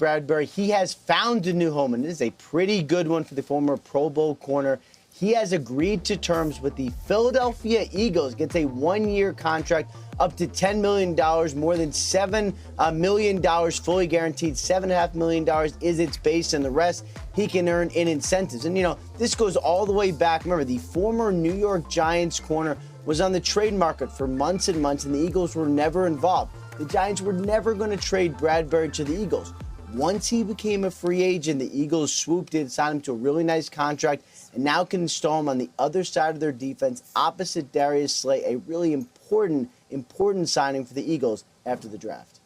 Bradberry. He has found a new home, and it is a pretty good one for the former Pro Bowl corner. He has agreed to terms with the Philadelphia Eagles, gets a one-year contract up to $10 million, more than $7 million fully guaranteed. $7.5 million is its base, and the rest he can earn in incentives. And, this goes all the way back. Remember, the former New York Giants corner was on the trade market for months and months, and the Eagles were never involved. The Giants were never going to trade Bradberry to the Eagles. Once he became a free agent, the Eagles swooped in, signed him to a really nice contract, and now can install him on the other side of their defense opposite Darius Slay, a really important signing for the Eagles after the draft.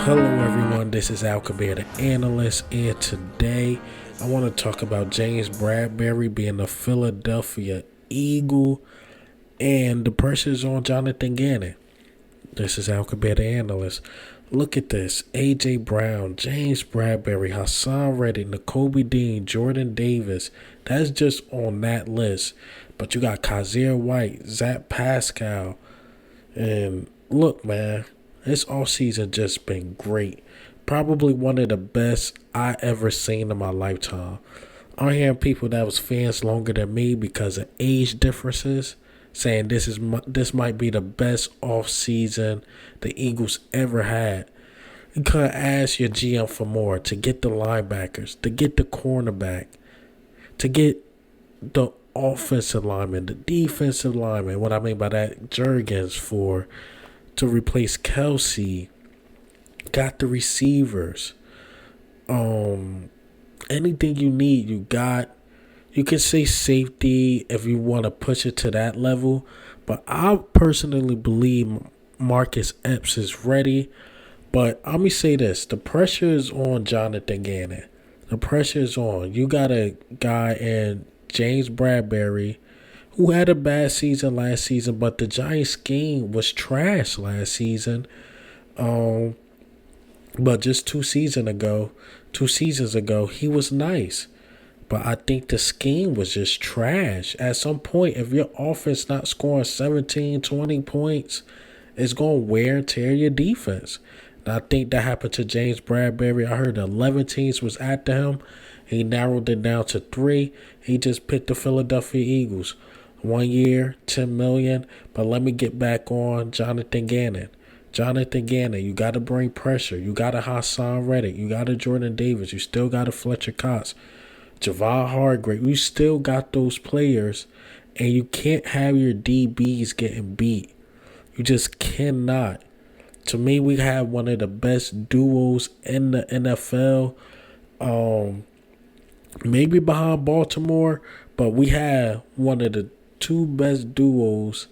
Hello everyone, this is Al Kabir, the analyst, and today I want to talk about James Bradberry being a Philadelphia Eagle and the pressure's on Jonathan Gannon. This is Al Kabir, the analyst. Look at this: A.J. Brown, James Bradberry, Hassan Reddick, Nakobe Dean, Jordan Davis. That's just on that list. But you got Kazir White, Zach Pascal, and look, man, this offseason just been great. Probably one of the best I ever seen in my lifetime. I'm hearing people that was fans longer than me because of age differences saying this might be the best offseason the Eagles ever had. You couldn't ask your GM for more to get the linebackers, to get the cornerback, to get the offensive lineman, the defensive lineman. What I mean by that, Jurgens to replace Kelsey. Got the receivers. Anything you need, you got. You can say safety if you want to push it to that level. But I personally believe Marcus Epps is ready. But let me say this. The pressure is on Jonathan Gannon. The pressure is on. You got a guy in James Bradberry who had a bad season last season, but the Giants scheme was trash last season. But just two seasons ago, he was nice. But I think the scheme was just trash. At some point, if your offense not scoring 17, 20 points, it's going to wear and tear your defense. And I think that happened to James Bradberry. I heard 11 teams was after him. He narrowed it down to 3. He just picked the Philadelphia Eagles. 1 year, $10 million. But let me get back on Jonathan Gannon. Jonathan Gannon, you got to bring pressure. You got a Hassan Reddick. You got a Jordan Davis. You still got a Fletcher Cox. Javon Hargrave. You still got those players. And you can't have your DBs getting beat. You just cannot. To me, we have one of the best duos in the NFL. Maybe behind Baltimore. But we have one of the two best duos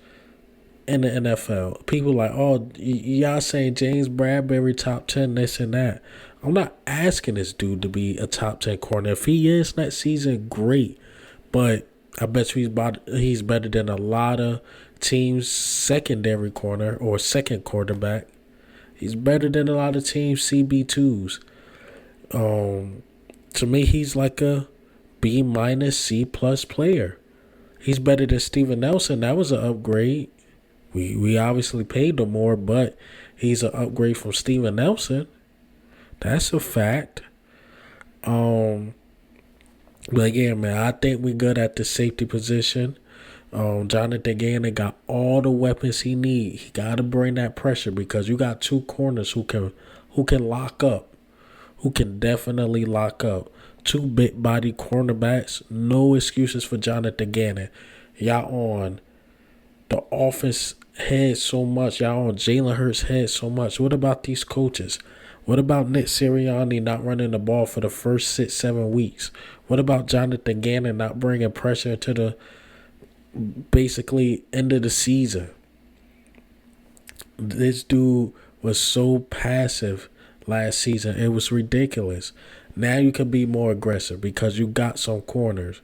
in the NFL. People like, oh, y'all saying James Bradberry top 10, this and that. I'm not asking this dude to be a top 10 corner. If he is next season, great. But I bet you he's better than a lot of teams' secondary corner or second quarterback. He's better than a lot of teams' CB2s. To me, he's like a B minus C plus player. He's better than Steven Nelson. That was an upgrade. We obviously paid him more, but he's an upgrade from Steven Nelson. That's a fact. But again, man, I think we're good at the safety position. Jonathan Gannon got all the weapons he needs. He got to bring that pressure because you got two corners who can lock up, who can definitely lock up. Two big body cornerbacks. No excuses for Jonathan Gannon. Y'all on the offense head so much. Y'all on Jalen Hurts' head so much. What about these coaches? What about Nick Sirianni not running the ball for the first 6-7 weeks? What about Jonathan Gannon not bringing pressure into the basically end of the season? This dude was so passive last season. It was ridiculous. Now you can be more aggressive because you got some corners.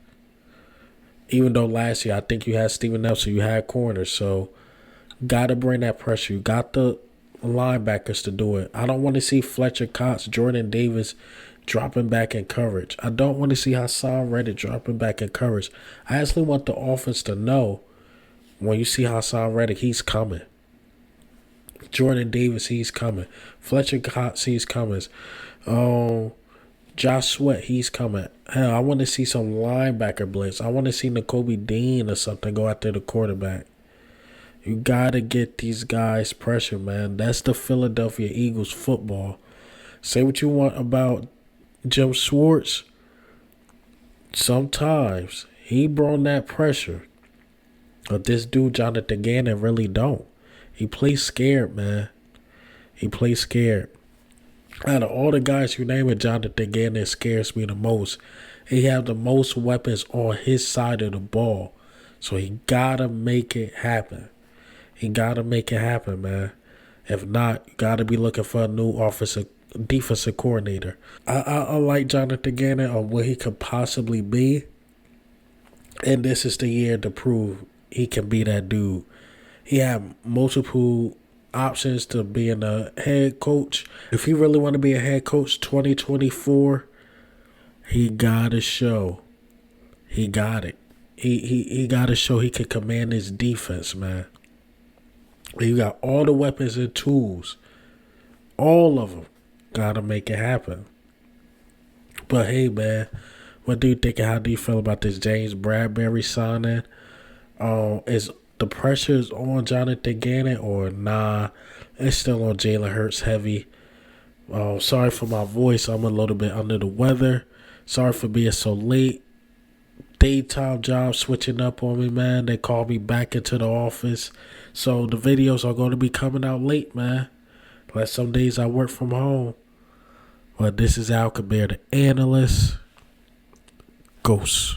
Even though last year I think you had Steven Nelson, you had corners. So got to bring that pressure. You got the linebackers to do it. I don't want to see Fletcher Cox, Jordan Davis dropping back in coverage. I don't want to see Hassan Reddick dropping back in coverage. I actually want the offense to know when you see Hassan Reddick, he's coming. Jordan Davis, he's coming. Fletcher Cox, he's coming. Josh Sweat, he's coming. Hell, I want to see some linebacker blitz. I want to see Nakobe Dean or something go after the quarterback. You got to get these guys pressure, man. That's the Philadelphia Eagles football. Say what you want about Jim Schwartz. Sometimes he brought that pressure. But this dude, Jonathan Gannon, really don't. He plays scared, man. He plays scared. Out of all the guys you name it, Jonathan Gannon scares me the most. He have the most weapons on his side of the ball. So he got to make it happen. He got to make it happen, man. If not, you got to be looking for a new defensive coordinator. I like Jonathan Gannon on what he could possibly be. And this is the year to prove he can be that dude. He had multiple options to being a head coach. If he really want to be a head coach 2024, he got to show. He got it. He got to show he can command his defense, man. You got all the weapons and tools. All of them. Got to make it happen. But hey, man, what do you think and how do you feel about this James Bradberry signing? Is the pressure is on Jonathan Gannon or nah? It's still on Jalen Hurts heavy. Sorry for my voice. I'm a little bit under the weather. Sorry for being so late. Daytime job switching up on me, man. They called me back into the office. So the videos are going to be coming out late, man. Like some days I work from home. But this is Al Kabir, the analyst. Ghost.